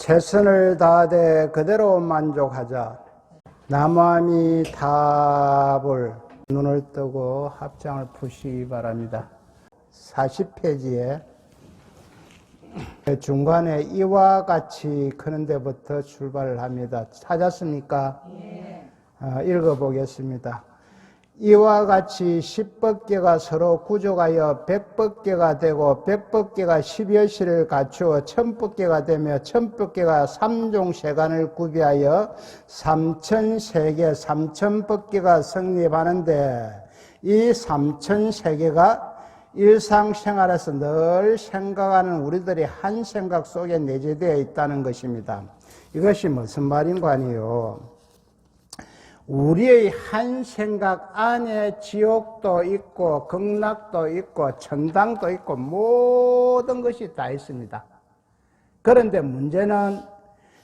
최선을 다하되 그대로 만족하자. 남함이 답을 눈을 뜨고 합장을 푸시기 바랍니다. 40페이지에 중간에 이와 같이 그런 데부터 출발을 합니다. 찾았습니까? 네. 읽어보겠습니다. 이와 같이 10법계가 서로 구족하여 100법계가 되고 100법계가 10여 시를 갖추어 1000법계가 되며 1000법계가 3종 세간을 구비하여 3000세계 3000법계가 성립하는데 이 3000세계가 일상생활에서 늘 생각하는 우리들의 한 생각 속에 내재되어 있다는 것입니다. 이것이 무슨 말인가 하니요. 우리의 한 생각 안에 지옥도 있고 극락도 있고 천당도 있고 모든 것이 다 있습니다. 그런데 문제는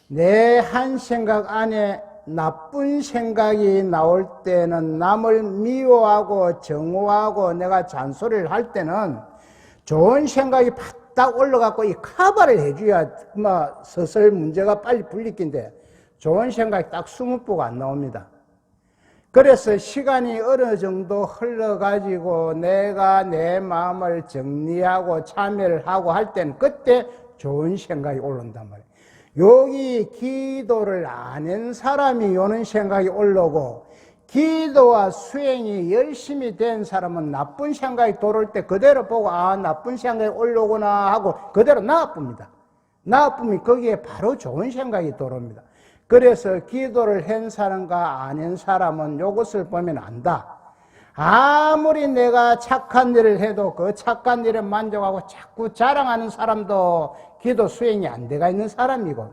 내 한 생각 안에 나쁜 생각이 나올 때는 남을 미워하고 정오하고 내가 잔소리를 할 때는 좋은 생각이 딱 올라가고 이 커버를 해줘야 서슬 문제가 빨리 풀릴 텐데 좋은 생각이 딱 20부가 안 나옵니다. 그래서 시간이 어느 정도 흘러가지고 내가 내 마음을 정리하고 참여를 하고 할 때는 그때 좋은 생각이 올라온단 말이에요. 여기 기도를 안 한 사람이 오는 생각이 올라오고 기도와 수행이 열심히 된 사람은 나쁜 생각이 돌아올 때 그대로 보고 나쁜 생각이 올라오구나 하고 그대로 나아쁩니다. 나아쁘면 거기에 바로 좋은 생각이 돌아옵니다. 그래서 기도를 한 사람과 안 한 사람은 이것을 보면 안다. 아무리 내가 착한 일을 해도 그 착한 일에 만족하고 자꾸 자랑하는 사람도 기도 수행이 안 돼가 있는 사람이고,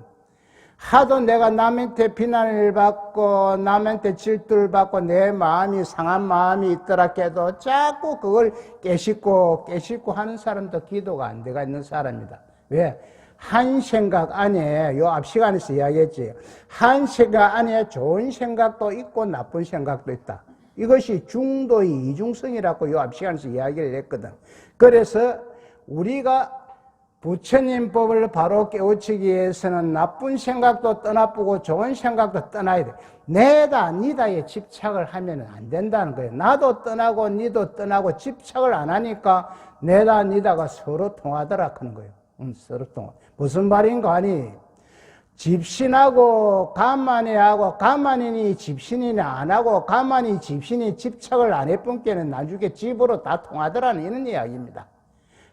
하도 내가 남한테 비난을 받고 남한테 질투를 받고 내 마음이 상한 마음이 있더라 해도 자꾸 그걸 깨닫고 하는 사람도 기도가 안 돼가 있는 사람이다. 왜? 한 생각 안에, 요 앞 시간에서 이야기했지. 한 생각 안에 좋은 생각도 있고 나쁜 생각도 있다. 이것이 중도의 이중성이라고 요 앞 시간에서 이야기를 했거든. 그래서 우리가 부처님 법을 바로 깨우치기 위해서는 나쁜 생각도 떠나보고 좋은 생각도 떠나야 돼. 내다, 니다에 집착을 하면 안 된다는 거예요. 나도 떠나고 니도 떠나고 집착을 안 하니까 내다, 니다가 서로 통하더라 하는 거예요. 서로 통하. 무슨 말인가 하니, 집신하고 가만히 하고 가만히 집신이 안 하고 가만히 집신이 집착을 안 해본께는 나중에 집으로 다 통하더라는 이런 이야기입니다.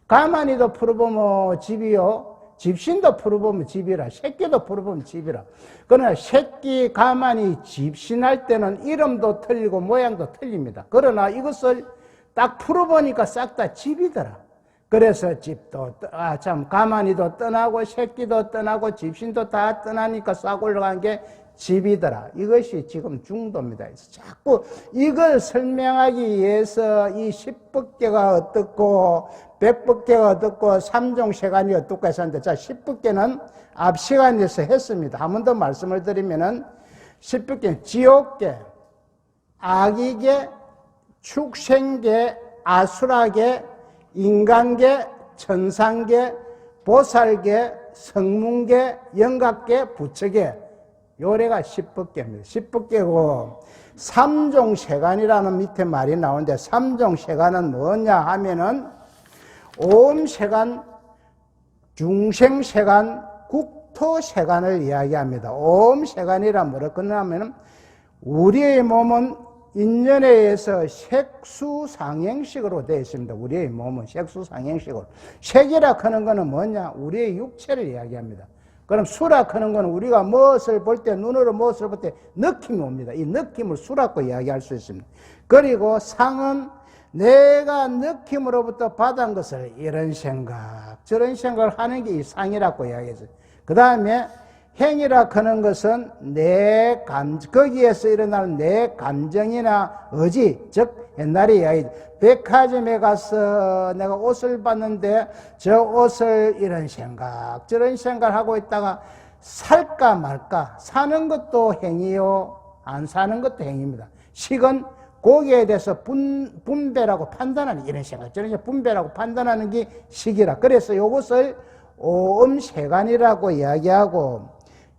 가만히도 풀어보면 집이요, 집신도 풀어보면 집이라, 새끼도 풀어보면 집이라. 그러나 새끼 가만히 집신할 때는 이름도 틀리고 모양도 틀립니다. 그러나 이것을 딱 풀어보니까 싹 다 집이더라. 그래서 집도 가만히도 떠나고 새끼도 떠나고 집신도 다 떠나니까 싹 올라간 게 집이더라. 이것이 지금 중도입니다. 자꾸 이걸 설명하기 위해서 이 10법계가 어떻고 100법계가 어떻고 3종 세간이 어떻고 했었는데, 자, 10법계는 앞 시간에서 했습니다. 한 번 더 말씀을 드리면은 10법계는 지옥계, 악의계, 축생계, 아수라계, 인간계, 천상계, 보살계, 성문계, 영각계, 부처계, 요래가 10법계입니다. 10법계고 3종세간이라는 밑에 말이 나오는데 3종세간은 뭐냐 하면은 오음세간, 중생세간, 국토세간을 이야기합니다. 오음세간이란 뭐라 그러냐면은 우리의 몸은 인연에 의해서 색수상행식으로 되어 있습니다. 우리의 몸은 색수상행식으로. 색이라 하는 것은 뭐냐? 우리의 육체를 이야기합니다. 그럼 수라 하는 것은 우리가 무엇을 볼 때, 눈으로 무엇을 볼 때 느낌이 옵니다. 이 느낌을 수라고 이야기할 수 있습니다. 그리고 상은 내가 느낌으로부터 받은 것을 이런 생각, 저런 생각을 하는 게 이 상이라고 이야기했어요. 그 다음에 행이라 하는 것은 거기에서 일어나는 내 감정이나 의지, 즉 옛날에 이야기, 백화점에 가서 내가 옷을 봤는데 저 옷을 이런 생각 저런 생각을 하고 있다가 살까 말까, 사는 것도 행이요 안 사는 것도 행입니다. 식은 거기에 대해서 분배라고 판단하는, 이런 생각 저런 생각 분배라고 판단하는 게 식이라. 그래서 이것을 오음세간이라고 이야기하고,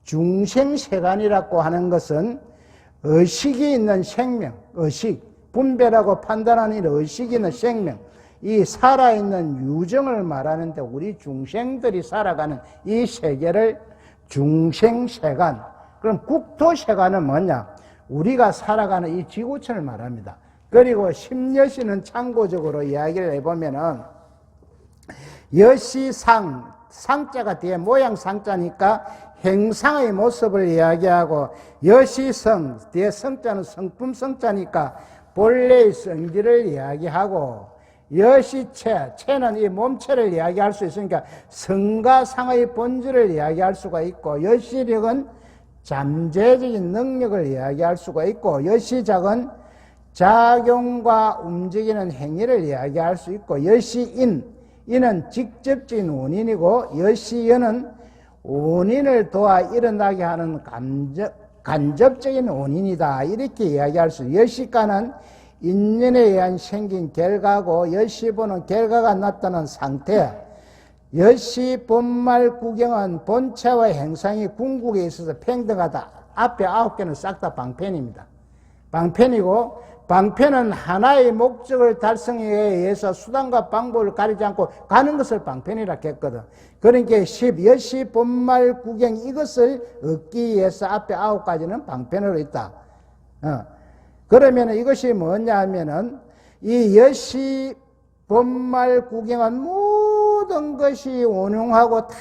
중생세간이라고 하는 것은 의식이 있는 생명, 의식, 분별하고 판단하는 의식이 있는 생명, 이 살아있는 유정을 말하는데, 우리 중생들이 살아가는 이 세계를 중생세간, 그럼 국토세간은 뭐냐? 우리가 살아가는 이 지구촌을 말합니다. 그리고 심여시는 참고적으로 이야기를 해보면은, 여시상, 상자가 뒤에 모양 상자니까 행상의 모습을 이야기하고, 여시성, 뒤에 성자는 성품 성자니까 본래의 성질을 이야기하고, 여시체, 체는 이 몸체를 이야기할 수 있으니까 성과 상의 본질을 이야기할 수가 있고, 여시력은 잠재적인 능력을 이야기할 수가 있고, 여시작은 작용과 움직이는 행위를 이야기할 수 있고, 여시인, 이는 직접적인 원인이고, 여시연은 원인을 도와 일어나게 하는 간접적인 원인이다, 이렇게 이야기할 수 있어요. 여시가는 인연에 의한 생긴 결과고, 여시보는 결과가 나타난 상태. 여시 본말 구경은 본체와 행상이 궁극에 있어서 평등하다. 앞에 9개는 싹 다 방편입니다. 방편이고, 방편은 하나의 목적을 달성에 의해서 수단과 방법을 가리지 않고 가는 것을 방편이라 했거든. 그러니까 여시 본말 구경, 이것을 얻기 위해서 앞에 9가지는 방편으로 있다. 그러면 이것이 뭐냐 하면은, 이 여시 본말 구경은 모든 것이 온용하고 다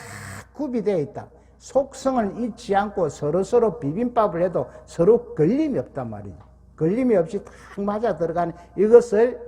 구비되어 있다. 속성을 잊지 않고 서로서로 비빔밥을 해도 서로 걸림이 없단 말이죠. 걸림이 없이 딱 맞아 들어가는 이것을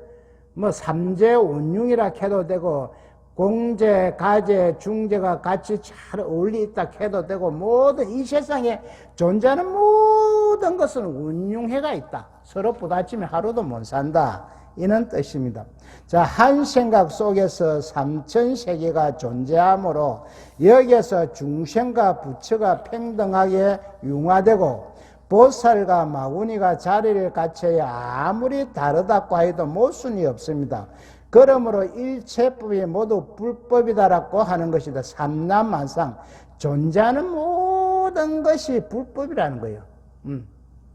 뭐 삼재 온융이라 해도 되고, 공재, 가재, 중재가 같이 잘 어울리 있다 해도 되고, 모든 이 세상에 존재하는 모든 것은 운용해가 있다. 서로 부딪히면 하루도 못 산다, 이는 뜻입니다. 자, 한 생각 속에서 삼천세계가 존재하므로 여기에서 중생과 부처가 평등하게 융화되고, 보살과 마구니가 자리를 갖춰야 아무리 다르다고 해도 모순이 없습니다. 그러므로 일체법이 모두 불법이다라고 하는 것이다. 삼남만상, 존재하는 모든 것이 불법이라는 거예요.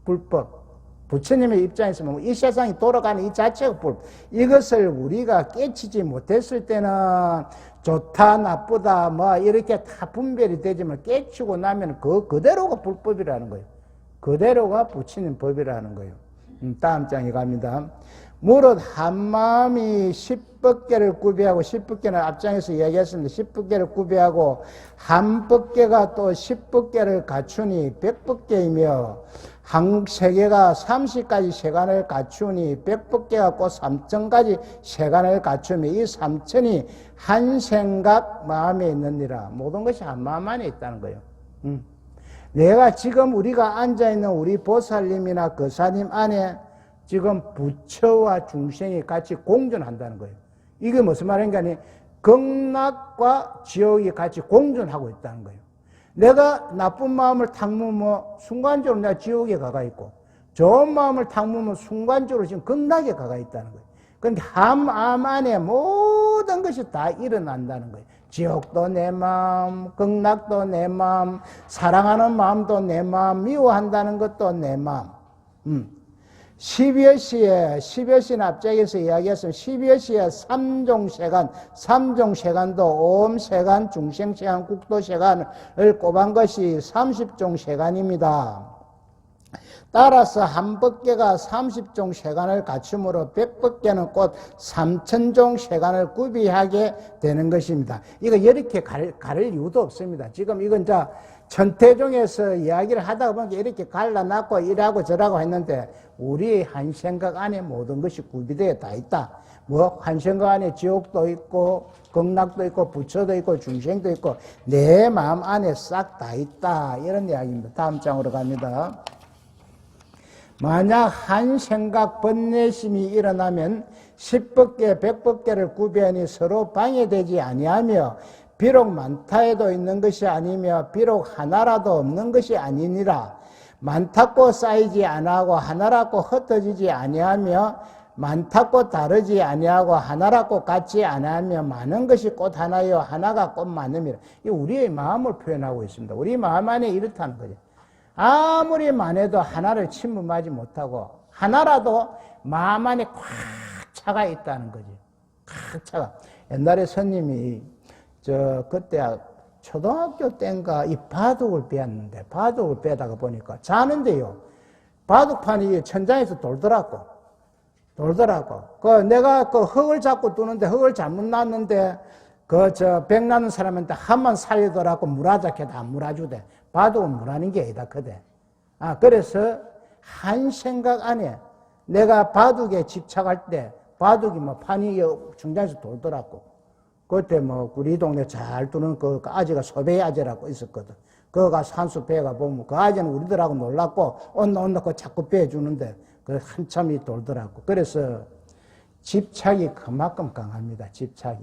불법. 부처님의 입장에서 보면 이 세상이 돌아가는 이 자체가 불법. 이것을 우리가 깨치지 못했을 때는 좋다, 나쁘다, 뭐 이렇게 다 분별이 되지만, 깨치고 나면 그대로가 불법이라는 거예요. 그대로가 부처님 법이라는 거예요. 다음 장에 갑니다. 무릇 한 마음이 10법계를 구비하고, 10법계는 앞장에서 이야기했습니다. 10법계를 구비하고 한 법계가 또 10법계를 갖추니 100법계이며, 한 세계가 30가지 세간을 갖추니 100법계가 곧 3000가지 세간을 갖추며, 이 3000이 한 생각 마음에 있느니라. 모든 것이 한 마음 안에 있다는 거예요. 내가 지금 우리가 앉아있는 우리 보살님이나 거사님 안에 지금 부처와 중생이 같이 공존한다는 거예요. 이게 무슨 말인가 하니, 극락과 지옥이 같이 공존하고 있다는 거예요. 내가 나쁜 마음을 탁무면 순간적으로 내가 지옥에 가가 있고, 좋은 마음을 탁무면 순간적으로 지금 극락에 가가 있다는 거예요. 그러니까 한 마음 안에 모든 것이 다 일어난다는 거예요. 지옥도 내 마음, 극락도 내 마음, 사랑하는 마음도 내 마음, 미워한다는 것도 내 마음. 12여시는 앞쪽에서 이야기했으면 12여시에 삼종세간, 삼종세간도 오음세간, 중생세간, 국토세간을 꼽은 것이 30종 세간입니다. 따라서 한 법계가 30종 세간을 갖추므로 100법계는 곧 3000종 세간을 구비하게 되는 것입니다. 이거 이렇게 가릴 이유도 없습니다. 지금 이건 천태종에서 이야기를 하다가 보니까 이렇게 갈라놨고 이라고 저라고 했는데, 우리 한 생각 안에 모든 것이 구비되어 다 있다. 뭐 한 생각 안에 지옥도 있고 극락도 있고 부처도 있고 중생도 있고 내 마음 안에 싹 다 있다, 이런 이야기입니다. 다음 장으로 갑니다. 만약 한 생각 번뇌심이 일어나면 10법계, 100법계를 구비하니 서로 방해되지 아니하며, 비록 많다 해도 있는 것이 아니며 비록 하나라도 없는 것이 아니니라. 많다고 쌓이지 아니하고 하나라고 흩어지지 아니하며 많다고 다르지 아니하고 하나라고 같지 아니하며 많은 것이 꽃 하나요 하나가 꽃 많음이라. 이 우리의 마음을 표현하고 있습니다. 우리 마음 안에 이렇다는 거죠. 아무리 많아도 하나를 침범하지 못하고 하나라도 마음 안에 꽉 차가 있다는 거죠. 꽉 차가. 옛날에 스님이 그때 초등학교 때인가 이 바둑을 배웠는데 바둑을 배다가 보니까 자는데요. 바둑판이 천장에서 돌더라고. 내가 그 흙을 잡고 두는데 흙을 잘못 놨는데 백 나는 사람한테 한만 살리더라고 물하자케 다 물어주대. 바둑은 물하는 게 아니다 그대. 그래서 한 생각 안에 내가 바둑에 집착할 때 바둑이 뭐 판이 중장에서 돌더라고. 그때 뭐 우리 동네 잘 두는 그 아재가 소배 아재라고 있었거든. 그가 산수 배가 보면 그 아재는 우리들하고 놀랐고 온나 그 자꾸 배주는데 그 한참이 돌더라고. 그래서 집착이 그만큼 강합니다. 집착이.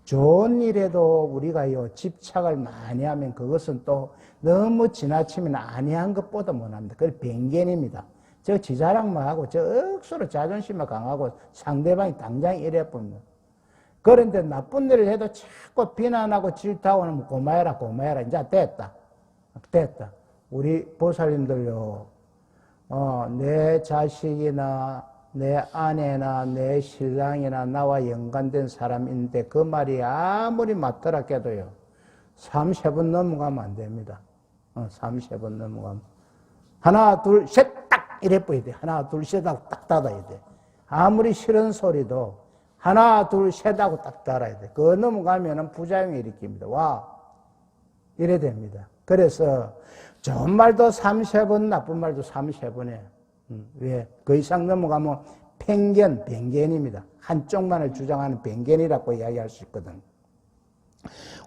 좋은 일에도 우리가요 집착을 많이 하면 그것은 또 너무 지나치면 아니한 것보다 못합니다. 그게 변견입니다. 저 지자랑만 하고 저 억수로 자존심만 강하고 상대방이 당장 이래 봅니다. 그런데 나쁜 일을 해도 자꾸 비난하고 질타하고 하면 고마해라 이제 됐다. 우리 보살님들요 내 자식이나 내 아내나 내 신랑이나 나와 연관된 사람인데 그 말이 아무리 맞더라 해도요 3-4번 넘어가면 안 됩니다. 3-4번 넘어가면 하나 둘 셋 딱 이래 보여야 돼. 하나 둘 셋 하고 딱 닫아야 돼. 아무리 싫은 소리도 하나 둘 셋 하고 딱 닫아야 돼. 그거 넘어가면 부작용을 일으킵니다. 와 이래 됩니다. 그래서 좋은 말도 3-4번 나쁜 말도 3-4번 해. 왜? 그 이상 넘어가면 변견입니다. 한쪽만을 주장하는 변견이라고 이야기할 수 있거든.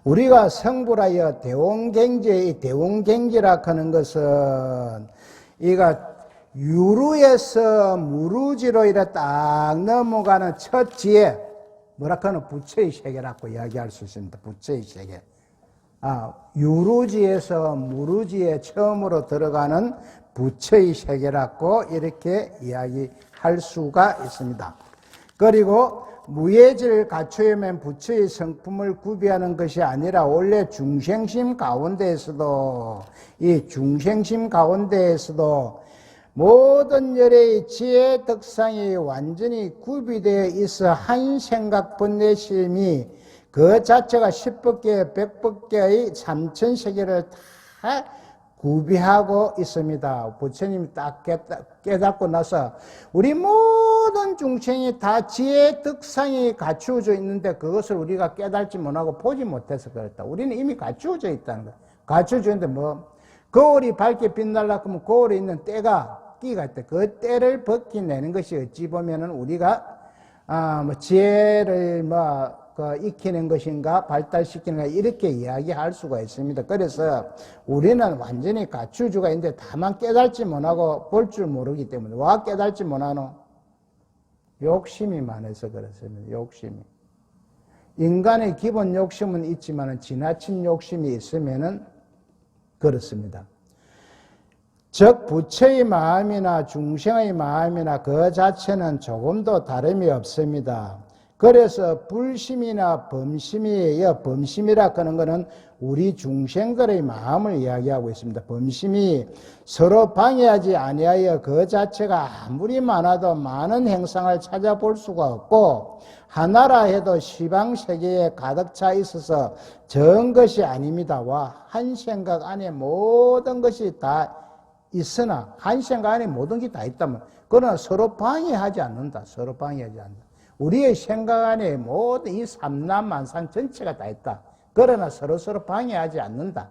우리가 성불하여 대웅경지라 하는 것은 이가 유루에서 무루지로 이래 딱 넘어가는 첫 지혜 뭐라 하는 부처의 세계라고 이야기할 수 있습니다. 부처의 세계. 유루지에서 무루지에 처음으로 들어가는 부처의 세계라고 이렇게 이야기할 수가 있습니다. 그리고 무예지를 갖추려면 부처의 성품을 구비하는 것이 아니라 원래 중생심 가운데에서도 모든 열의 지혜 덕상이 완전히 구비되어 있어 한 생각 번뇌심이 그 자체가 10법계, 100법계의 삼천세계를 다 구비하고 있습니다. 부처님이 딱 깨닫고 나서 우리 모든 중생이 다 지혜 덕상이 갖추어져 있는데 그것을 우리가 깨닫지 못하고 보지 못해서 그렇다. 우리는 이미 갖추어져 있다는 거예요. 갖추어져 있는데 거울이 밝게 빛나려고 하면 거울에 있는 끼가 있다. 그 때를 벗겨내는 것이 어찌 보면은 우리가 지혜를 익히는 것인가 발달시키는 것인가 이렇게 이야기할 수가 있습니다. 그래서 우리는 완전히 갖추어가 있는데 다만 깨달지 못하고 볼 줄 모르기 때문에 와 깨달지 못하노? 욕심이 많아서 그렇습니다. 욕심이. 인간의 기본 욕심은 있지만 지나친 욕심이 있으면은 그렇습니다. 즉 부처의 마음이나 중생의 마음이나 그 자체는 조금도 다름이 없습니다. 그래서 불심이나 범심이라 하는 것은 우리 중생들의 마음을 이야기하고 있습니다. 범심이 서로 방해하지 아니하여 그 자체가 아무리 많아도 많은 행상을 찾아볼 수가 없고 하나라 해도 시방세계에 가득 차 있어서 전 것이 아닙니다. 한 생각 안에 모든 것이 다 있으나 한 생각 안에 모든 게 다 있다면 그러나 서로 방해하지 않는다. 우리의 생각 안에 모든 이 삼남만상 전체가 다 있다. 그러나 서로 방해하지 않는다.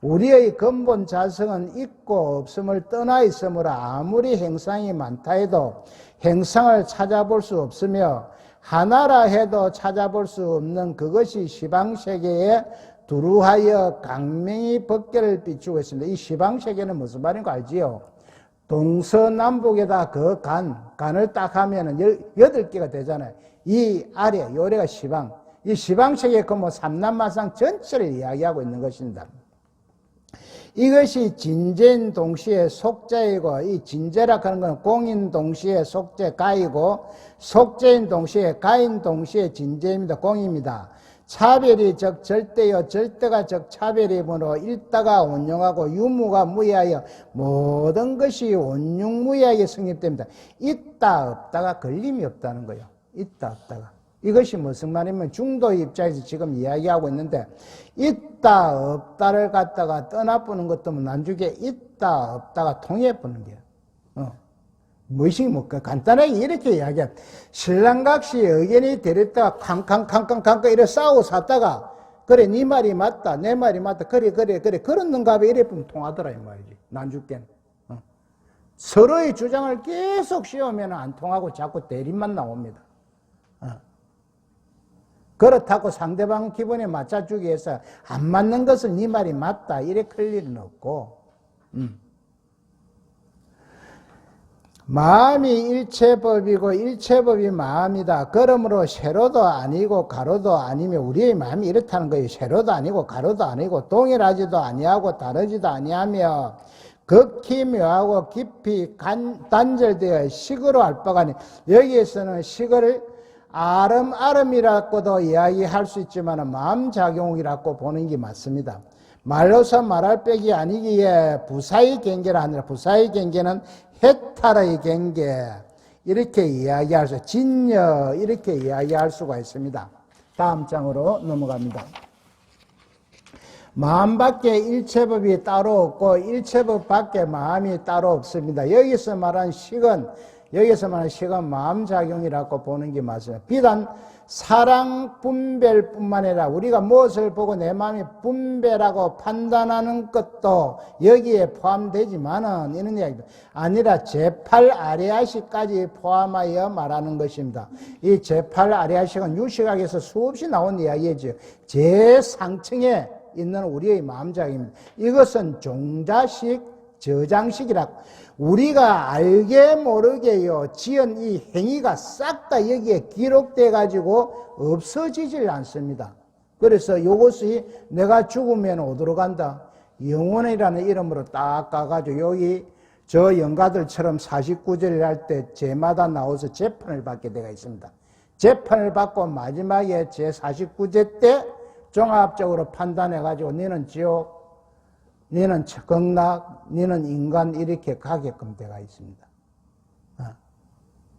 우리의 근본 자성은 있고 없음을 떠나 있으므로 아무리 행상이 많다 해도 행상을 찾아볼 수 없으며 하나라 해도 찾아볼 수 없는 그것이 시방세계에 두루하여 강명히 법계를 비추고 있습니다. 이 시방세계는 무슨 말인 거 알지요? 동서남북에다 그 간을 딱 하면은 8개가 되잖아요. 이 아래, 요래가 시방. 이 시방세계 그 삼남만상 전체를 이야기하고 있는 것입니다. 이것이 진재인 동시에 속재이고, 이 진재라 하는 건 공인 동시에 속재 가이고, 속재인 동시에 가인 동시에 진재입니다. 공입니다. 차별이 적 절대요, 절대가 적 차별이므로 일다가 온용하고 유무가 무의하여 모든 것이 온용무의하게 성립됩니다. 있다 없다가 걸림이 없다는 거예요. 있다 없다가. 이것이 무슨 말이냐면 중도의 입장에서 지금 이야기하고 있는데, 있다 없다를 갖다가 떠나보는 것도 나중에 있다 없다가 통해보는 거예요. 무엇이 뭐 간단하게 이렇게 이야기해. 신랑각시 의견이 대립다가 캉캉 이래 싸우고 샀다가, 그래 네 말이 맞다 내 말이 맞다 그래 그렇는가 봐 이래 보면 통하더라 이 말이지. 난죽게는 서로의 주장을 계속 씌우면 안 통하고 자꾸 대립만 나옵니다. 그렇다고 상대방 기분에 맞춰주기 위해서 안 맞는 것을 네 말이 맞다 이래 클 일은 없고, 마음이 일체법이고 일체법이 마음이다. 그러므로 세로도 아니고 가로도 아니며 우리의 마음이 이렇다는 거예요. 세로도 아니고 가로도 아니고 동일하지도 아니하고 다르지도 아니하며 극히 묘하고 깊이 단절되어 식으로 할 바가 아니. 여기에서는 식을 아름이라고도 이야기할 수 있지만 마음작용이라고 보는 게 맞습니다. 말로서 말할 빽이 아니기에 부사의 경계라 하느라. 부사의 경계는 해탈의 경계 이렇게 이야기할 수, 진여 이렇게 이야기할 수가 있습니다. 다음 장으로 넘어갑니다. 마음 밖에 일체법이 따로 없고 일체법 밖에 마음이 따로 없습니다. 여기서 말한 식은 마음작용이라고 보는 게 맞습니다. 비단 사랑 분별뿐만 아니라 우리가 무엇을 보고 내 마음이 분별하고 판단하는 것도 여기에 포함되지만은 이런 이야기도 아니라 제8아리아식까지 포함하여 말하는 것입니다. 이 제8아리아식은 유식학에서 수없이 나온 이야기죠. 제상층에 있는 우리의 마음작용입니다. 이것은 종자식, 저장식이라고. 우리가 알게 모르게요 지은 이 행위가 싹 다 여기에 기록돼 가지고 없어지질 않습니다. 그래서 이것이 내가 죽으면 어디로 간다? 영혼이라는 이름으로 딱 가가지고 여기 저 영가들처럼 49제를 할 때 제마다 나와서 재판을 받게 되어 있습니다. 재판을 받고 마지막에 제 49제 때 종합적으로 판단해 가지고 너는 지옥, 너는 극락, 너는 인간 이렇게 가게끔 되어 있습니다.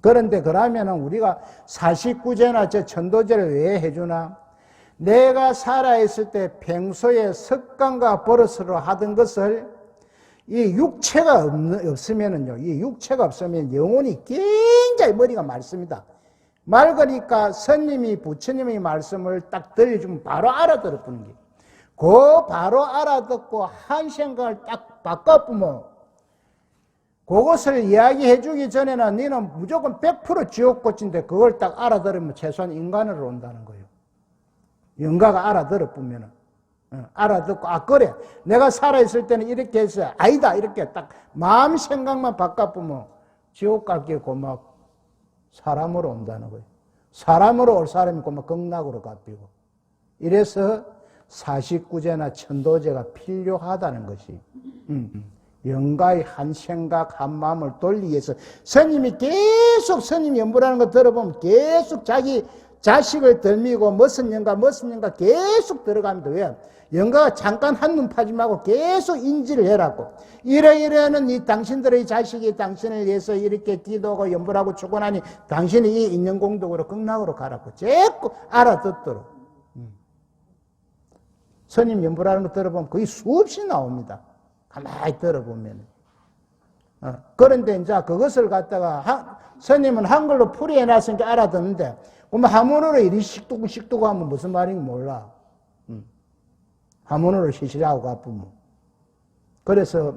그런데 그러면은 우리가 49제나 저 천도제를 왜 해주나? 내가 살아있을 때 평소에 습관과 버릇으로 하던 것을 이 육체가 없으면은요, 이 육체가 없으면 영혼이 굉장히 머리가 맑습니다. 맑으니까 스님이 부처님의 말씀을 딱 들려주면 바로 알아들어보는 게. 그 바로 알아듣고 한 생각을 딱 바꿔보면 그것을 이야기해 주기 전에는 너는 무조건 100% 지옥꽃인데 그걸 딱 알아들으면 최소한 인간으로 온다는 거예요. 영가가 알아들어보면은. 알아듣고, 아, 그래. 내가 살아있을 때는 이렇게 했어요. 아니다. 이렇게 딱 마음 생각만 바꿔보면 지옥 갈게 고막 사람으로 온다는 거예요. 사람으로 올 사람이 고막 극락으로 갚이고. 이래서 49제나 천도제가 필요하다는 것이 영가의 한 생각 한 마음을 돌리기 위해서 스님이 계속 스님 연부라는 거 들어보면 계속 자기 자식을 덜미고 무슨 영가 계속 들어갑니다. 왜? 영가가 잠깐 한눈 파지 말고 계속 인지를 해라고. 이러이러는 이 당신들의 자식이 당신을 위해서 이렇게 기도하고 연부하고 축원하니 당신이 이 인연공덕으로 극락으로 가라고 자꾸 알아듣도록. 스님 연부라는 거 들어보면 거의 수없이 나옵니다. 가만히 들어보면. 그런데 이제 그것을 갖다가 스님은 한글로 풀이해놨으니까 알아듣는데, 그러면 한문으로 이리 식두고 하면 무슨 말인지 몰라. 한문으로 시시하고 가쁘면. 그래서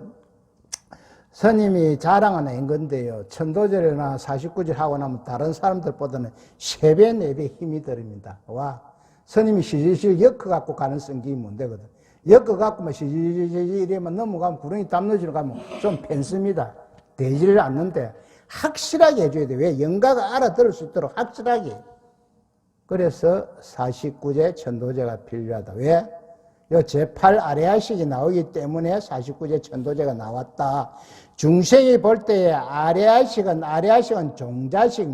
스님이 자랑하는 건데요. 천도제나 49제 하고 나면 다른 사람들보다는 3배, 4배 힘이 들입니다. 와. 스님이 시시시 엮어갖고 가는 성격이 문제거든. 엮어갖고 시시시 이러면 넘어가면 구렁이 담너지로 가면 좀 펜습니다. 되지를 않는데 확실하게 해줘야 돼. 왜? 영가가 알아들을 수 있도록 확실하게. 그래서 49제 천도제가 필요하다. 왜? 요 제8 아레아식이 나오기 때문에 49제 천도제가 나왔다. 중생이 볼 때에 아레아식은 종자식,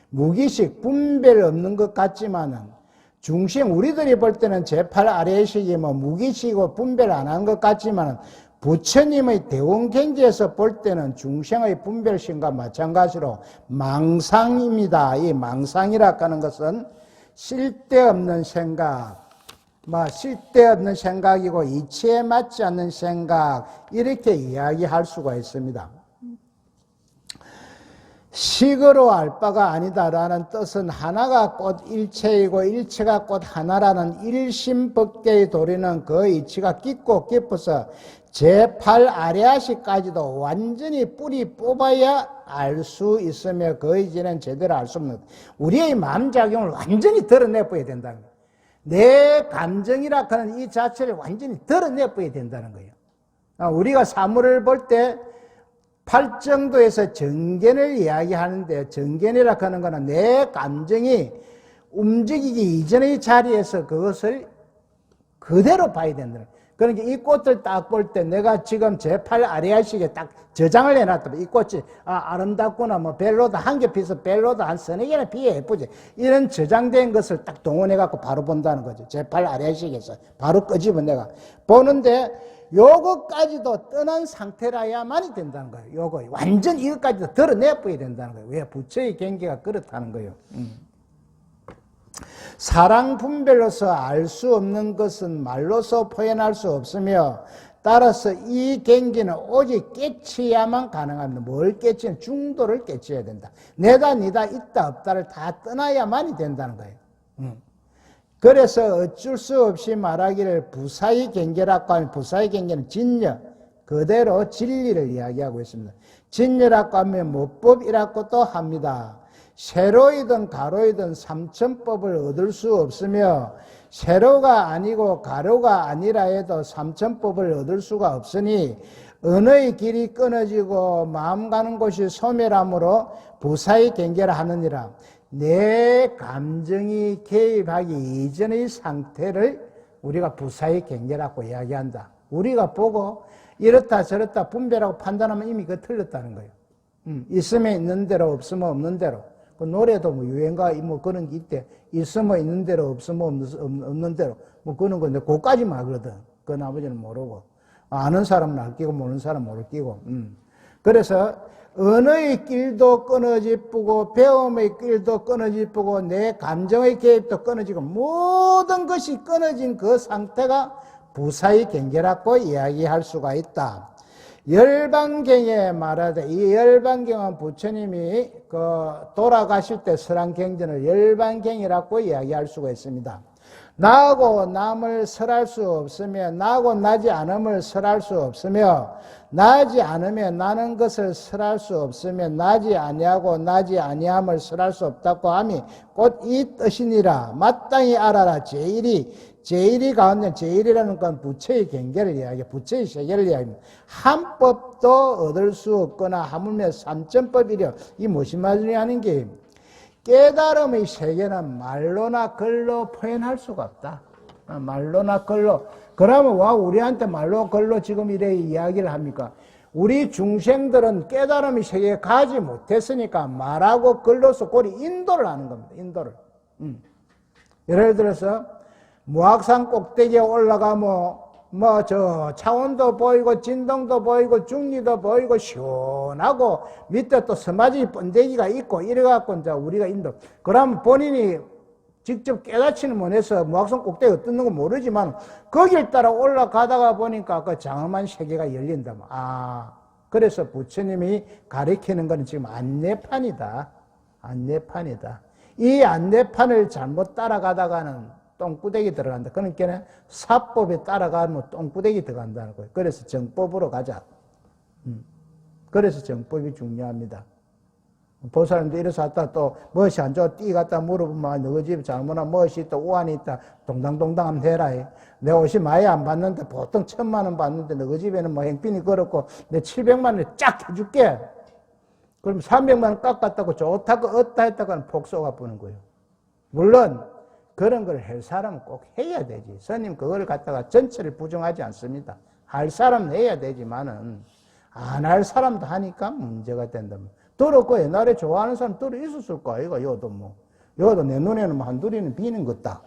무기식 분별 없는 것 같지만은 중생 우리들이 볼 때는 제8 아레아식이 뭐 무기식이고 분별 안 한 것 같지만은 부처님의 대원경지에서 볼 때는 중생의 분별심과 마찬가지로 망상입니다. 이 망상이라고 하는 것은 쓸데없는 생각, 쓸데없는 생각이고 이치에 맞지 않는 생각, 이렇게 이야기할 수가 있습니다. 식으로 알 바가 아니다라는 뜻은 하나가 곧 일체이고 일체가 곧 하나라는 일심법계의 도리는 그 이치가 깊고 깊어서 제8 아레아식까지도 완전히 뿌리 뽑아야 알 수 있으며 그 이전엔 제대로 알 수 없는 우리의 마음작용을 완전히 드러내버려야 된다는 거예요. 내 감정이라 하는 이 자체를 완전히 드러내버려야 된다는 거예요. 우리가 사물을 볼 때 팔정도에서 정견을 이야기하는데 정견이라 하는 것은 내 감정이 움직이기 이전의 자리에서 그것을 그대로 봐야 된다는 거예요. 그러니까 이 꽃을 딱 볼 때 내가 지금 제8 아레아식에 딱 저장을 해놨다면 이 꽃이 아름답구나 뭐 벨로다 한 개 피서 벨로다 한 서너 개나 피해 예쁘지 이런 저장된 것을 딱 동원해 갖고 바로 본다는 거죠. 제8 아레아식에서 바로 끄집어 내가 보는데 요것까지도 떠난 상태라야만이 된다는 거예요. 요거 완전 이것까지도 드러내버려야 된다는 거예요. 왜? 부처의 경계가 그렇다는 거예요. 사랑 분별로서 알 수 없는 것은 말로서 표현할 수 없으며 따라서 이 경계는 오직 깨치야만 가능합니다. 뭘 깨치는? 중도를 깨쳐야 된다. 내다 니다 있다 없다를 다 떠나야만이 된다는 거예요. 그래서 어쩔 수 없이 말하기를 부사의 경계라고 하면 부사의 경계는 진여, 그대로 진리를 이야기하고 있습니다. 진여라고 하면 모법이라고도 합니다. 세로이든 가로이든 삼천법을 얻을 수 없으며 세로가 아니고 가로가 아니라 해도 삼천법을 얻을 수가 없으니 언어의 길이 끊어지고 마음 가는 곳이 소멸함으로 부사의 경계를 하느니라. 내 감정이 개입하기 이전의 상태를 우리가 부사의 경계라고 이야기한다. 우리가 보고 이렇다 저렇다 분별하고 판단하면 이미 그거 틀렸다는 거예요. 있으면 있는 대로 없으면 없는 대로. 그 노래도 뭐 유행가 뭐 그런 게 있대. 있으면 있는 대로 없으면 없는 대로. 뭐 그런 건데 그거까지만 하거든. 그 나머지는 모르고. 아는 사람은 알 끼고 모르는 사람은 모를 끼고. 그래서 언어의 길도 끊어지고 배움의 길도 끊어지고 내 감정의 개입도 끊어지고 모든 것이 끊어진 그 상태가 부사의 경계라고 이야기할 수가 있다. 열반경에 말하되 이 열반경은 부처님이 돌아가실 때 설한경전을 열반경이라고 이야기할 수가 있습니다. 나하고 남을 설할 수 없으며 나하고 나지 않음을 설할 수 없으며 나지 않으며 나는 것을 설할 수 없으며 나지 아니하고 나지 아니함을 설할 수 없다고 함이 곧 이 뜻이니라. 마땅히 알아라. 제일이 가운데 제일이라는 건 부처의 경계를 이야기해. 부처의 세계를 이야기합니다. 한 법도 얻을 수 없거나 하물며 삼천법이려. 이 무슨 말이냐 하는 게 깨달음의 세계는 말로나 글로 표현할 수가 없다. 말로나 글로. 그러면 와 우리한테 말로 글로 지금 이래 이야기를 합니까? 우리 중생들은 깨달음의 세계에 가지 못했으니까 말하고 글로서 꼬리 인도를 하는 겁니다. 인도를. 예를 들어서 무악산 꼭대기에 올라가면 창원도 보이고 진동도 보이고 중리도 보이고 시원하고 밑에 또 서마지 번데기가 있고 이래갖고 이제 우리가 인도. 그러면 본인이 직접 깨닫지는 못해서 무악산 꼭대기가 어떤 건 모르지만 거길 따라 올라가다가 보니까 그 장엄한 세계가 열린다. 그래서 부처님이 가리키는 건 지금 안내판이다. 안내판이다. 이 안내판을 잘못 따라가다가는 똥구대기 들어간다. 그러니까 사법에 따라가면 똥구대기 들어간다는 거예요. 그래서 정법으로 가자. 그래서 정법이 중요합니다. 보살님도 이래서 왔다 또 무엇이 안 좋아 띠 갖다 물어보면 너희 집에 잘못한 무엇이 있다 우환이 있다 동당동당 하면 해라. 내 옷이 많이 안 받는데 보통 1,000만 원 받는데 너희 집에는 뭐 행빈이 그렇고 내 700만 원을 쫙 해줄게. 그럼 300만 원 깎았다고 좋다고 얻다 했다가는 폭소가 보는 거예요. 물론 그런 걸 할 사람은 꼭 해야 되지. 스님 그걸 갖다가 전체를 부정하지 않습니다. 할 사람은 해야 되지만은 안 할 사람도 하니까 문제가 된다. 들어 그 옛날에 좋아하는 사람 들어 있었을 거 아이가. 여도 내 눈에는 뭐 한둘이는 비는 것다.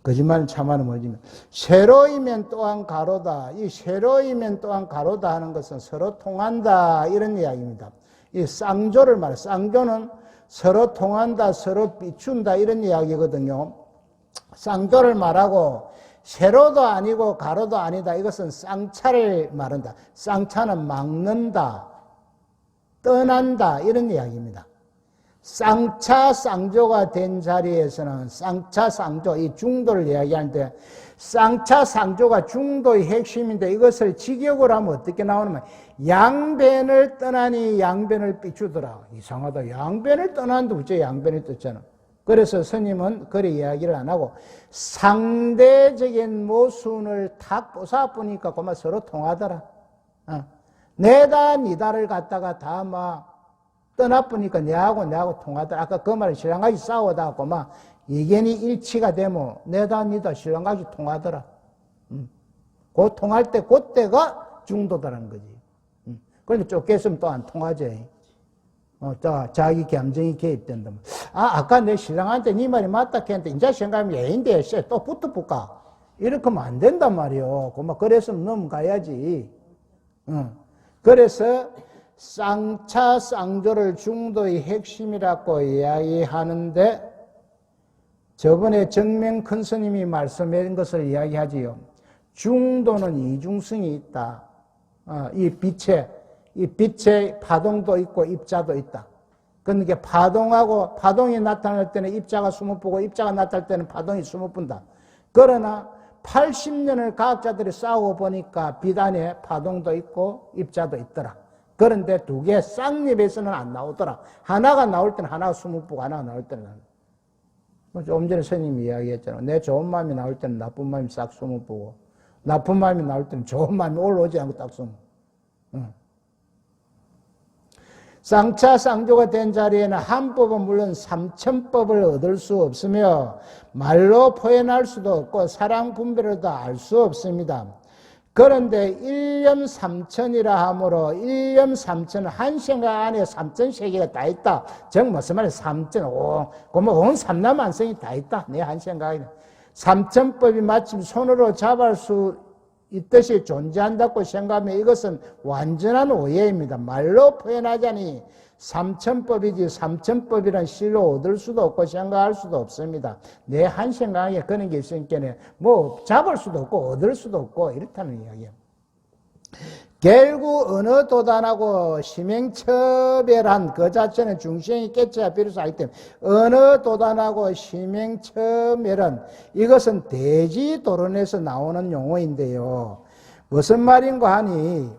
거짓말 참아는 뭐지만 세로이면 또한 가로다. 이 세로이면 또한 가로다 하는 것은 서로 통한다 이런 이야기입니다. 이 쌍조를 말해. 쌍조는 서로 통한다, 서로 비춘다 이런 이야기거든요. 쌍조를 말하고 세로도 아니고 가로도 아니다. 이것은 쌍차를 말한다. 쌍차는 막는다, 떠난다 이런 이야기입니다. 쌍차 쌍조가 된 자리에서는 쌍차 쌍조, 이 중도를 이야기하는데 쌍차 쌍조가 중도의 핵심인데 이것을 직역으로 하면 어떻게 나오냐면 양변을 떠나니 양변을 비추더라. 이상하다. 양변을 떠나는데 어째 양변을 떴잖아. 그래서 스님은 그리 이야기를 안 하고 상대적인 모순을 탁 뽀사보니까 그만 서로 통하더라. 내다 니다를 갖다가 다 막 떠나보니까 내하고 통하더라. 아까 그 말을 신랑같이 싸우다가 막 의견이 일치가 되면 내다 니다 신랑같이 통하더라. 그 통할 때 그때가 중도다라는 거지. 그런데 쫓겼으면 또 안 통하지. 자기 감정이 개입된다. 아까 내 신랑한테 네 말이 맞다 했는데 이제 생각하면 애인데 또 붙어볼까? 이렇게 하면 안 된단 말이요. 그랬으면 넘어가야지. 그래서 쌍차 쌍조를 중도의 핵심이라고 이야기하는데 저번에 정명 큰 스님이 말씀한 것을 이야기하지요. 중도는 이중성이 있다. 이 빛에 파동도 있고 입자도 있다. 그러니까 파동이 나타날 때는 입자가 숨어보고 입자가 나타날 때는 파동이 숨어본다. 그러나 80년을 과학자들이 싸우고 보니까 빛 안에 파동도 있고 입자도 있더라. 그런데 두 개 쌍립에서는 안 나오더라. 하나가 나올 때는 하나가 숨어보고 하나가 나올 때는 좀 전에 스님이 이야기했잖아. 내 좋은 마음이 나올 때는 나쁜 마음이 싹 숨어보고 나쁜 마음이 나올 때는 좋은 마음이 올라오지 않고 딱 숨어. 쌍차 쌍조가 된 자리에는 한 법은 물론 삼천법을 얻을 수 없으며 말로 표현할 수도 없고 사랑 분별을 다 알 수 없습니다. 그런데 일념삼천이라 하므로 일념삼천은 한 생각 안에 삼천세계가 다 있다. 즉 무슨 말이야? 삼천, 온 삼라만성이 다 있다. 내 한 생각에. 삼천법이 마침 손으로 잡을 수 있듯이 존재한다고 생각하면 이것은 완전한 오해입니다. 말로 표현하자니 삼천법이지 삼천법이란 실로 얻을 수도 없고 생각할 수도 없습니다. 내 한 생각에 그런 게 있으니까 뭐 잡을 수도 없고 얻을 수도 없고 이렇다는 이야기예요. 결국 어느 도단하고 심행처별한 그 자체는 중생이 깨쳐야 비로소 알기 때문에 어느 도단하고 심행처별은 이것은 대지도론에서 나오는 용어인데요. 무슨 말인가 하니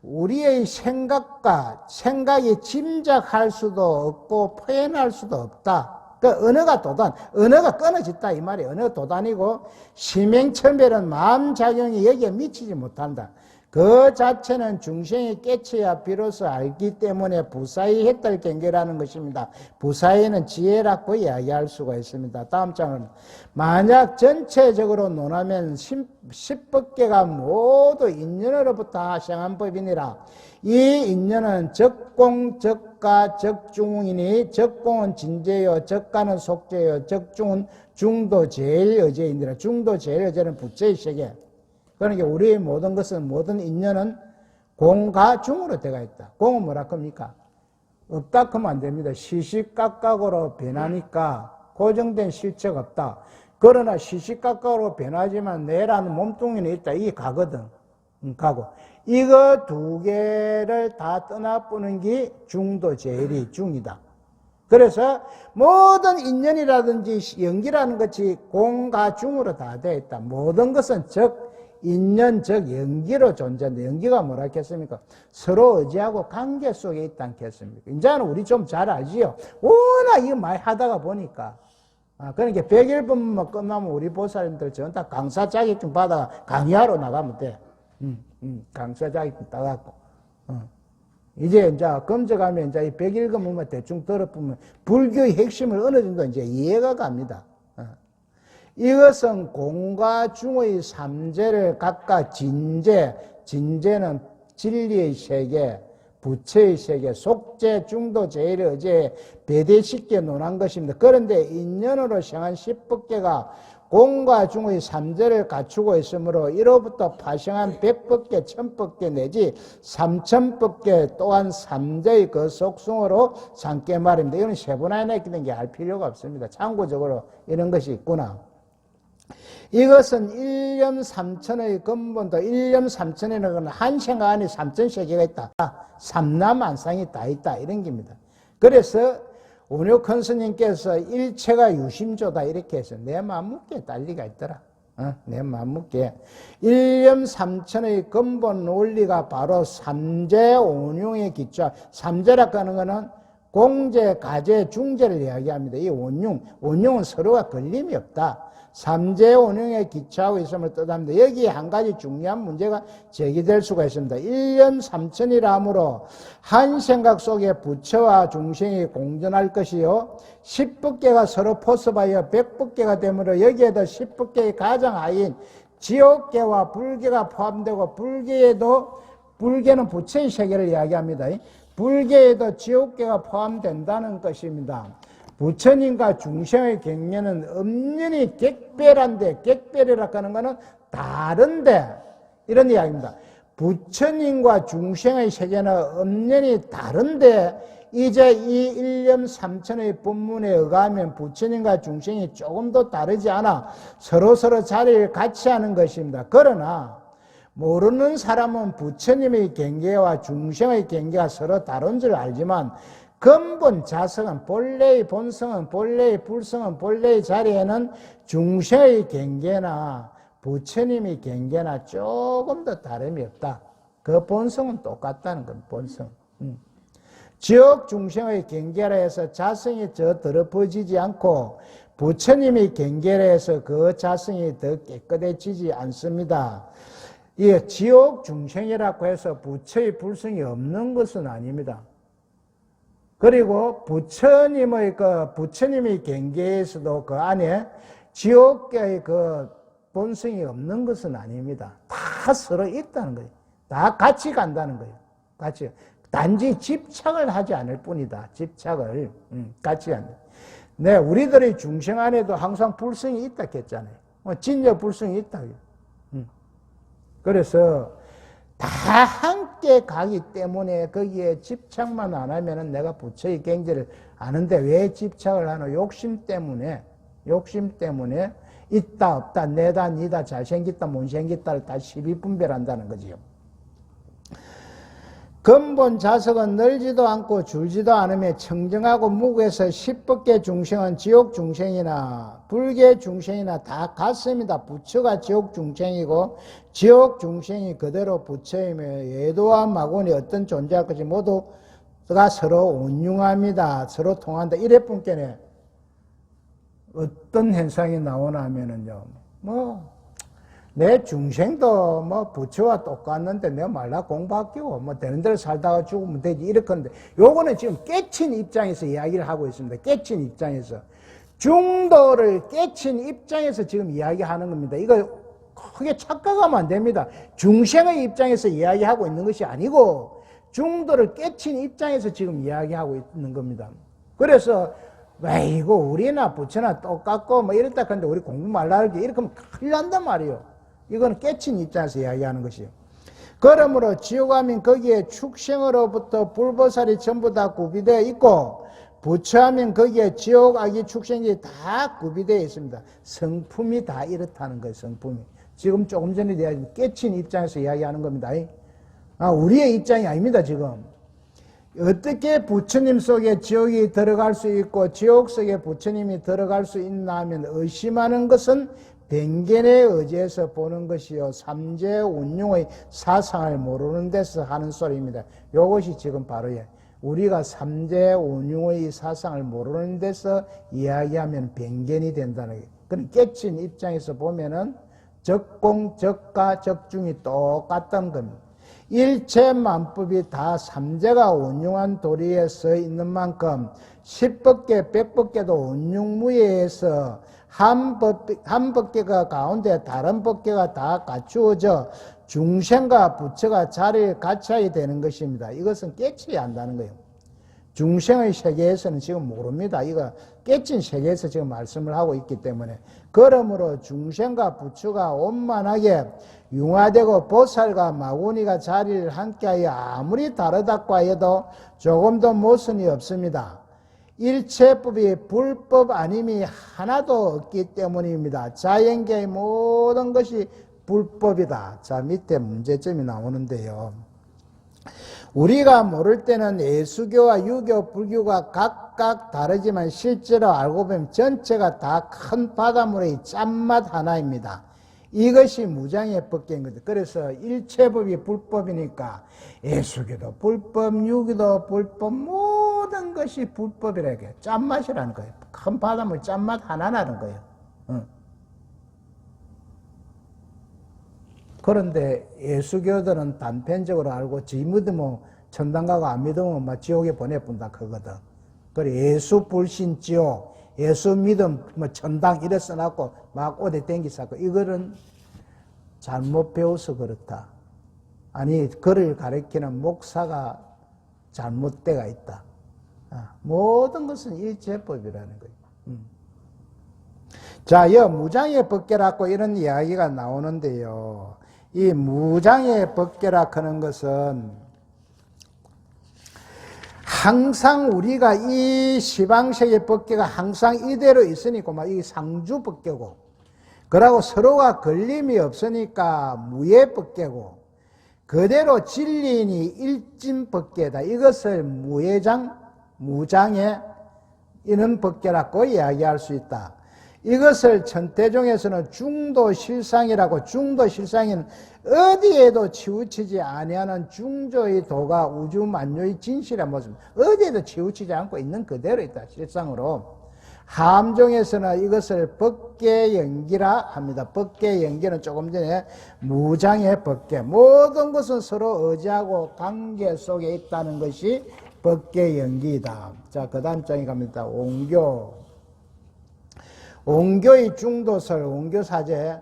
우리의 생각이 짐작할 수도 없고 표현할 수도 없다. 그 언어가 도단, 언어가 끊어졌다 이 말이에요. 언어가 도단이고 심행처별은 마음작용이 여기에 미치지 못한다. 그 자체는 중생이 깨쳐야 비로소 알기 때문에 부사의 해탈 경계라는 것입니다. 부사에는 지혜라고 이야기할 수가 있습니다. 다음 장은 만약 전체적으로 논하면 10법계가 모두 인연으로부터 생한 법이니라. 이 인연은 적공, 적가, 적중이니 적공은 진재요, 적가는 속재요, 적중은 중도 제일 어제이니라. 중도 제일 어제는 부처의 세계. 그러니까 우리의 모든 것은, 모든 인연은 공과 중으로 되어 있다. 공은 뭐라 합니까? 없다 하면 안 됩니다. 시시각각으로 변하니까 고정된 실체가 없다. 그러나 시시각각으로 변하지만 내라는 몸뚱이는 있다. 이게 가거든. 가고. 이거 두 개를 다 떠나보는 게 중도 제일이 중이다. 그래서 모든 인연이라든지 연기라는 것이 공과 중으로 다 되어 있다. 모든 것은 인연, 즉 연기로 존재한다. 연기가 뭐라 했겠습니까? 서로 의지하고 관계 속에 있다 않겠습니까? 이제는 우리 좀 잘 알지요. 워낙 이거 많이 하다가 보니까. 그러니까 101번만 끝나면 우리 보살님들 전 다 강사 자격증 받아 강의하러 나가면 돼. 강사 자격증 따갖고. 이제 검적하면 이 101권만 대충 들어보면 불교의 핵심을 어느 정도 이제 이해가 갑니다. 이것은 공과 중의 삼재를 각각 진재는 진리의 세계, 부처의 세계, 속재, 중도, 제일, 어제 배대쉽게 논한 것입니다. 그런데 인연으로 생한 10법계가 공과 중의 삼재를 갖추고 있으므로 이로부터 파생한 100법계, 1000법계 내지 3000법계 또한 삼재의 그 속성으로 삼게 말입니다. 이건 세분화해 놨는 게 알 필요가 없습니다. 참고적으로 이런 것이 있구나. 이것은 일념 삼천의 근본도, 일념 삼천에는 한 생각 안에 삼천세계가 있다. 삼남안상이 다 있다. 이런 겁니다. 그래서 운욕헌 스님께서 일체가 유심조다 이렇게 해서 내 맘먹기에 달리가 있더라. 내 맘먹기에. 일념 삼천의 근본 원리가 바로 삼재 온융의 기초. 삼재라고 하는 것은 공재, 가재, 중재를 이야기합니다. 이 온융은 서로가 걸림이 없다. 삼재 온융에 기초하고 있음을 뜻합니다. 여기에 한 가지 중요한 문제가 제기될 수가 있습니다. 일념 삼천이라 하므로 한 생각 속에 부처와 중생이 공존할 것이요 10법계가 서로 포섭하여 100법계가 되므로 여기에도 10법계의 가장 하인 지옥계와 불계가 포함되고 불계는 부처의 세계를 이야기합니다. 불계에도 지옥계가 포함된다는 것입니다. 부처님과 중생의 경계는 엄연히 객별한데, 객별이라고 하는 것은 다른데, 이런 이야기입니다. 부처님과 중생의 세계는 엄연히 다른데, 이제 이 일념 삼천의 본문에 의하면 부처님과 중생이 조금 더 다르지 않아 서로 자리를 같이 하는 것입니다. 그러나, 모르는 사람은 부처님의 경계와 중생의 경계가 서로 다른 줄 알지만, 근본 자성은 본래의 본성은 본래의 불성은 본래의 자리에는 중생의 경계나 부처님의 경계나 조금 더 다름이 없다. 그 본성은 똑같다는 건 본성. 지옥 중생의 경계라 해서 자성이 더 더럽어지지 않고 부처님의 경계라 해서 그 자성이 더 깨끗해지지 않습니다. 이 지옥 중생이라고 해서 부처의 불성이 없는 것은 아닙니다. 그리고 부처님의 경계에서도 그 안에 지옥계의 그 본성이 없는 것은 아닙니다. 다 서로 있다는 거예요. 다 같이 간다는 거예요. 같이. 단지 집착을 하지 않을 뿐이다. 집착을. 같이 간다. 네, 우리들의 중생 안에도 항상 불성이 있다 했잖아요. 진여 불성이 있다. 그래서 다 함께 가기 때문에 거기에 집착만 안 하면은 내가 부처의 경지를 아는데 왜 집착을 하노? 욕심 때문에 있다 없다 내다 니다 잘생겼다 못생겼다를 다 시비분별한다는 거지요. 근본 자석은 늘지도 않고 줄지도 않으며 청정하고 무구해서 10법계 중생은 지옥 중생이나 불계 중생이나 다 같습니다. 부처가 지옥 중생이고 지옥 중생이 그대로 부처이며 예도와 마군이 어떤 존재할 것이 모두가 서로 온융합니다. 서로 통한다. 이래뿐께네 어떤 현상이 나오나 하면은요, 내 중생도 부처와 똑같는데 내가 말라 공부학교 되는 대로 살다가 죽으면 되지 이렇게 하는데 요거는 지금 깨친 입장에서 이야기를 하고 있습니다. 깨친 입장에서 중도를 깨친 입장에서 지금 이야기하는 겁니다. 이거 크게 착각하면 안 됩니다. 중생의 입장에서 이야기하고 있는 것이 아니고 중도를 깨친 입장에서 지금 이야기하고 있는 겁니다. 그래서 왜 이거 우리나 부처나 똑같고 이랬다 하는데 우리 공부 말라 할게 이렇게 하면 큰일 난단 말이에요. 이건 깨친 입장에서 이야기하는 것이에요. 그러므로 지옥하면 거기에 축생으로부터 불보살이 전부 다 구비되어 있고 부처하면 거기에 지옥, 악이, 축생이 다 구비되어 있습니다. 성품이 다 이렇다는 거예요. 성품이. 지금 조금 전에 깨친 입장에서 이야기하는 겁니다. 우리의 입장이 아닙니다. 지금. 어떻게 부처님 속에 지옥이 들어갈 수 있고 지옥 속에 부처님이 들어갈 수 있나 하면 의심하는 것은 변견에 의지해서 보는 것이요 삼재 운용의 사상을 모르는 데서 하는 소리입니다. 이것이 지금 바로 우리가 삼재 운용의 사상을 모르는 데서 이야기하면 변견이 된다는 거예요. 그럼 깨친 입장에서 보면은 적공, 적가, 적중이 똑같다는 겁니다. 일체만법이 다 삼재가 운용한 도리에 서 있는 만큼 십법계, 백법계도 운용무예에서 한 법계가 가운데 다른 법계가 다 갖추어져 중생과 부처가 자리를 같이 되는 것입니다. 이것은 깨쳐야 한다는 거예요. 중생의 세계에서는 지금 모릅니다. 이거 깨친 세계에서 지금 말씀을 하고 있기 때문에. 그러므로 중생과 부처가 원만하게 융화되고 보살과 마구니가 자리를 함께하여 아무리 다르다고 해도 조금도 모순이 없습니다. 일체법이 불법 아님이 하나도 없기 때문입니다. 자연계의 모든 것이 불법이다. 자, 밑에 문제점이 나오는데요. 우리가 모를 때는 예수교와 유교, 불교가 각각 다르지만 실제로 알고 보면 전체가 다 큰 바닷물의 짠맛 하나입니다. 이것이 무장의 법계인 거죠. 그래서 일체법이 불법이니까 예수교도 불법, 유교도 불법, 모든 것이 불법이라는 거예요. 짠맛이라는 거예요. 큰 바닷물 짠맛 하나라는 거예요. 그런데 예수교들은 단편적으로 알고 지 믿으면 천당 가고 안 믿으면 막 지옥에 보내본다 그거거든. 그래 예수 불신 지옥, 예수 믿음 뭐 천당 이래 써놨고 막 어디 댕기사고 이거는 잘못 배워서 그렇다. 아니 그를 가리키는 목사가 잘못되어 있다. 모든 것은 일체법이라는 거예요. 자, 이 무장의 법계라고 이런 이야기가 나오는데요. 이 무장의 법계라 하는 것은 항상 우리가 이 시방색의 법계가 항상 이대로 있으니까 막 이 상주 법계고, 그러고 서로가 걸림이 없으니까 무예 법계고, 그대로 진리인이 일진 법계다. 이것을 무장의 이런 법계라고 이야기할 수 있다. 이것을 천태종에서는 중도실상이라고, 중도실상인 어디에도 치우치지 아니하는 중조의 도가 우주만유의 진실한 모습, 어디에도 치우치지 않고 있는 그대로 있다. 실상으로. 함종에서는 이것을 법계연기라 합니다. 법계연기는 조금 전에 무장의 법계, 모든 것은 서로 의지하고 관계 속에 있다는 것이 법계연기이다. 자, 그 다음 장에 갑니다. 옹교의 중도설, 옹교사제.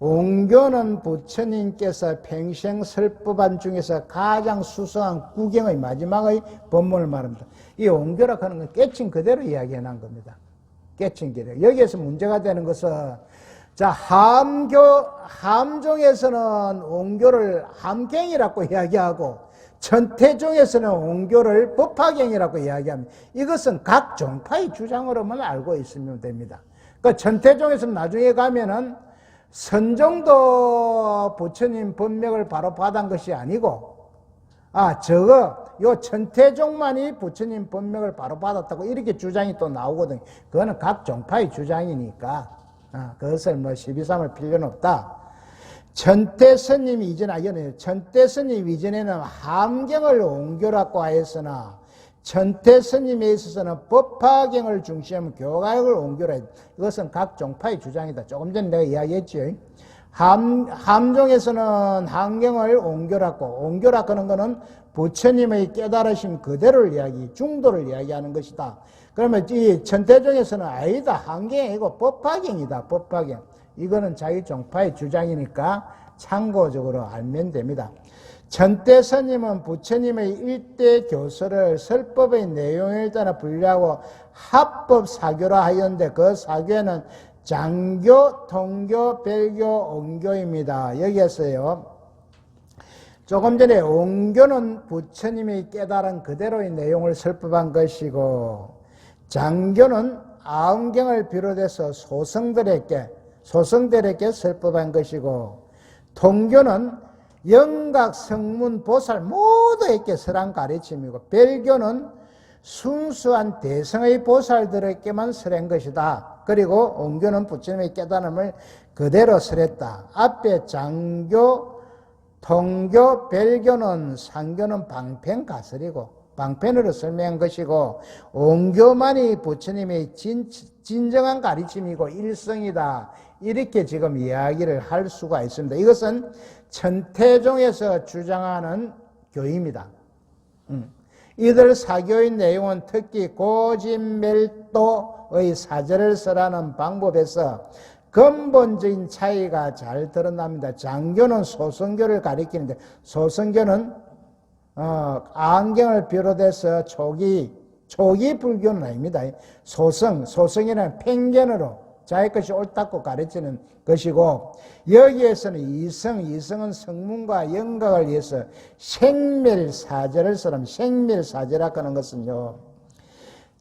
옹교는 부처님께서 평생설법안 중에서 가장 수성한 구경의 마지막의 법문을 말합니다. 이 옹교라 하는 건 깨친 그대로 이야기해 놓은 겁니다. 깨친 그대로. 여기에서 문제가 되는 것은, 자, 함종에서는 옹교를 함경이라고 이야기하고, 천태종에서는 옹교를 법화경이라고 이야기합니다. 이것은 각 종파의 주장으로만 알고 있으면 됩니다. 그 천태종에서는 나중에 가면은 선종도 부처님 법맥을 바로 받은 것이 아니고, 요 천태종만이 부처님 법맥을 바로 받았다고 이렇게 주장이 또 나오거든요. 그거는 각 종파의 주장이니까, 그것을 뭐 시비삼을 필요는 없다. 천태스님 이전에는 함경을 옹교라고 하였으나, 천태스님에 있어서는 법화경을 중시하면 교가역을 옹교라 했다. 이것은 각 종파의 주장이다. 조금 전에 내가 이야기했죠. 함종에서는 함경을 옹교라고, 옹교라 하는 것은 부처님의 깨달으심 그대로를 중도를 이야기하는 것이다. 그러면 이 천태종에서는 아니다. 함경이 아니고 법화경이다. 법화경. 이거는 자기 종파의 주장이니까 참고적으로 알면 됩니다. 천태스님은 부처님의 일대 교설을 설법의 내용에 따라 분류하고 합법 사교라 하였는데, 그 사교에는 장교, 통교, 별교, 옹교입니다. 여기에서요, 조금 전에 옹교는 부처님이 깨달은 그대로의 내용을 설법한 것이고, 장교는 아음경을 비롯해서 소성들에게 설법한 것이고, 통교는 영각, 성문, 보살 모두에게 설한 가르침이고, 별교는 순수한 대성의 보살들에게만 설한 것이다. 그리고 옹교는 부처님의 깨달음을 그대로 설했다. 앞에 장교, 통교, 별교는 상교는 방편 가설이고 방편으로 설명한 것이고, 옹교만이 부처님의 진정한 가르침이고 일성이다. 이렇게 지금 이야기를 할 수가 있습니다. 이것은 천태종에서 주장하는 교입니다. 이들 사교의 내용은 특히 고진멸도의 사제를 설하는 방법에서 근본적인 차이가 잘 드러납니다. 장교는 소선교를 가리키는데, 소선교는 안경을 비롯해서 초기 불교는 아닙니다. 소성이라는 편견으로 자기 것이 옳다고 가르치는 것이고, 여기에서는 이성은 성문과 영각을 위해서 생멸사제를 쓰는, 생멸사제라고 하는 것은요,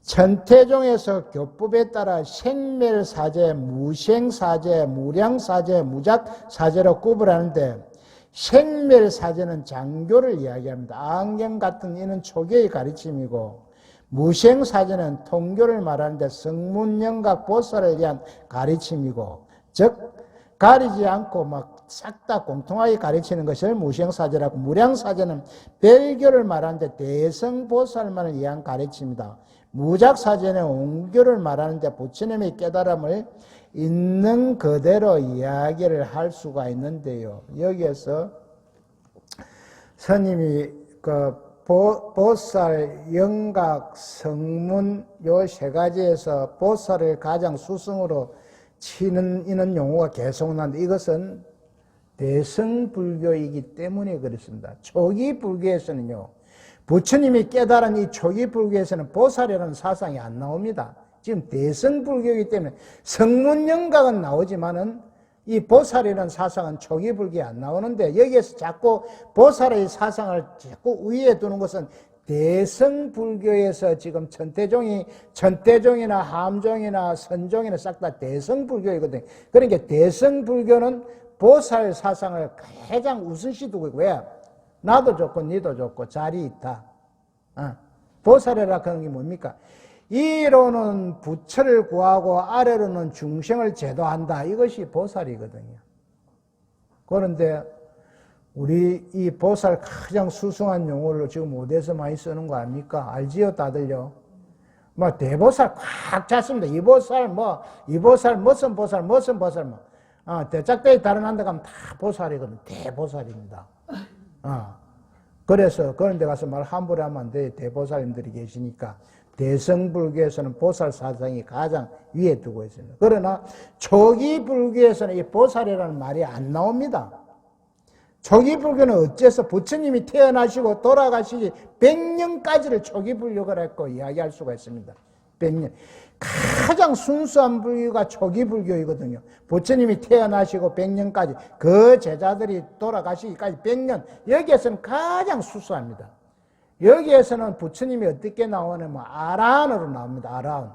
천태종에서 교법에 따라 생멸사제, 무생사제, 무량사제, 무작사제로 구분하는데, 생멸사제는 장교를 이야기합니다. 안경 같은 이는 초계의 가르침이고, 무생사제는 통교를 말하는데 성문영각 보살을 위한 가르침이고, 즉 가리지 않고 막 싹 다 공통하게 가르치는 것을 무생사제라고, 무량사제는 별교를 말하는데 대성보살만을 위한 가르침이다. 무작사제는 옹교를 말하는데 부처님의 깨달음을 있는 그대로 이야기를 할 수가 있는데요. 여기에서 스님이 보살, 영각, 성문 요 세 가지에서 보살을 가장 수승으로 치는 이는 용어가 계속 나는데, 이것은 대성불교이기 때문에 그렇습니다. 초기 불교에서는요, 부처님이 깨달은 이 초기 불교에서는 보살이라는 사상이 안 나옵니다. 지금 대성불교이기 때문에 성문영각은 나오지만은 이 보살이라는 사상은 초기 불교에 안 나오는데, 여기에서 자꾸 보살의 사상을 자꾸 위에 두는 것은 대성불교에서 지금 천태종이나 함종이나 선종이나 싹 다 대성불교이거든요. 그러니까 대성불교는 보살 사상을 가장 우선시 두고 있고, 왜? 나도 좋고 니도 좋고 자리 있다. 보살이라 하는 게 뭡니까? 위로는 부처를 구하고 아래로는 중생을 제도한다. 이것이 보살이거든요. 그런데 우리 이 보살 가장 수승한 용어를 지금 어디서 많이 쓰는 거 아닙니까? 알지요, 다들요? 뭐 대보살 꽉 찼습니다. 이 보살 무슨 보살 대짝대에 다른 한데 가면 다 보살이거든요. 대보살입니다. 그래서 그런 데 가서 말 함부로 하면 안 돼. 대보살님들이 계시니까. 대성불교에서는 보살 사상이 가장 위에 두고 있습니다. 그러나 초기 불교에서는 이 보살이라는 말이 안 나옵니다. 초기 불교는 어째서 부처님이 태어나시고 돌아가시기 100년까지를 초기 불교가 했고 이야기할 수가 있습니다. 100년. 가장 순수한 불교가 초기 불교이거든요. 부처님이 태어나시고 100년까지, 그 제자들이 돌아가시기까지 100년, 여기에서는 가장 수수합니다. 여기에서는 부처님이 어떻게 나오냐면 아라한으로 나옵니다. 아라한.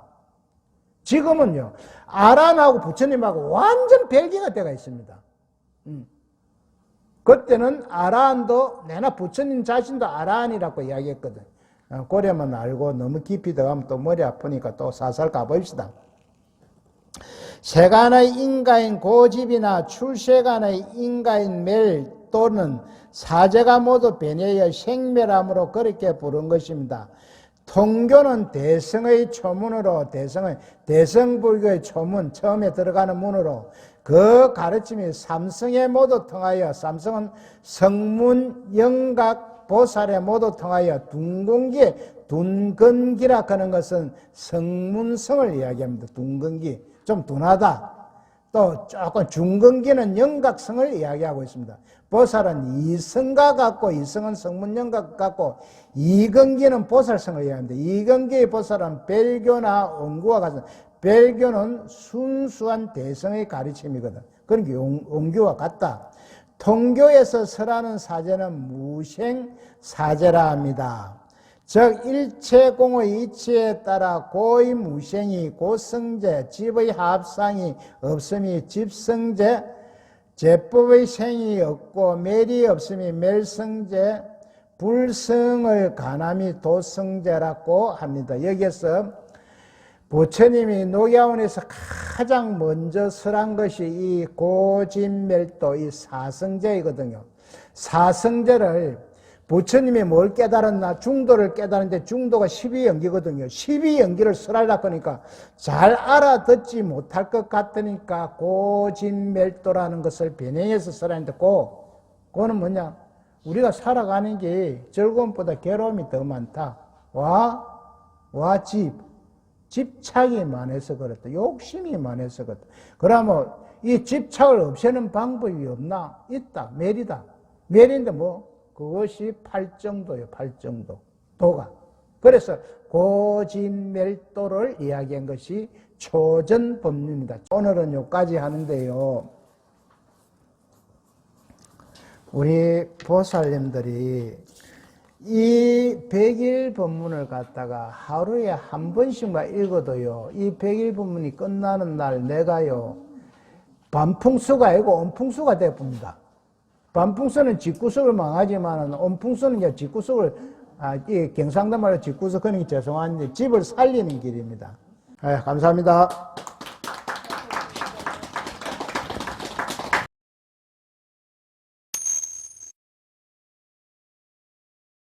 지금은요, 아라한하고 부처님하고 완전 별개가 되어 있습니다. 그때는 아라한도 내나 부처님 자신도 아라한이라고 이야기했거든. 고려만 알고 너무 깊이 들어가면 또 머리 아프니까 또 살살 가봅시다. 세간의 인가인 고집이나 출세간의 인가인 멸 또는 사제가 모두 변해여 생멸함으로 그렇게 부른 것입니다. 통교는 대성의 초문으로, 대성불교의 초문, 처음에 들어가는 문으로 그 가르침이 삼성에 모두 통하여, 삼성은 성문, 영각, 보살에 모두 통하여 둔건기라 하는 것은 성문성을 이야기합니다. 둔건기. 좀 둔하다. 또 조금 중건기는 영각성을 이야기하고 있습니다. 보살은 이성과 같고, 이성은 성문영각 같고, 이건기는 보살성을 이야기합니다. 이건기의 보살은 별교나 옹구와 같습니다. 별교는 순수한 대성의 가르침이거든. 그러니까 옹교와 같다. 통교에서 설하는 사제는 무생사제라 합니다. 즉 일체공의 이치에 따라 고의 무생이 고성제, 집의 합상이 없음이 집성제, 제법의 생이 없고 멸이 없음이 멸성제, 불성을 가남이 도성제라고 합니다. 여기에서 부처님이 녹야원에서 가장 먼저 설한 것이 이 고진멸도, 이 사성제이거든요. 사성제를 부처님이 뭘 깨달았나? 중도를 깨달았는데 중도가 12연기거든요. 12연기를 설하려고 하니까 잘 알아듣지 못할 것 같으니까 고진멸도라는 것을 변형해서 설하는데 그거는 뭐냐? 우리가 살아가는 게 즐거움보다 괴로움이 더 많다. 집착이 많아서 그렇다. 욕심이 많아서 그렇다. 그러면 이 집착을 없애는 방법이 없나? 있다. 멸이다. 멸인데 그것이 팔정도예요. 팔정도. 도가. 그래서 고진멸도를 이야기한 것이 초전법륜이다. 오늘은 여기까지 하는데요. 우리 보살님들이 이 100일 법문을 갖다가 하루에 한 번씩만 읽어도요, 이 100일 법문이 끝나는 날 내가요, 반풍수가 아니고 온풍수가 되어봅니다. 반풍수는 집구석을 망하지만 온풍수는 이제 집구석을, 이 경상도 말로 집구석, 그러니 죄송한데 집을 살리는 길입니다. 감사합니다.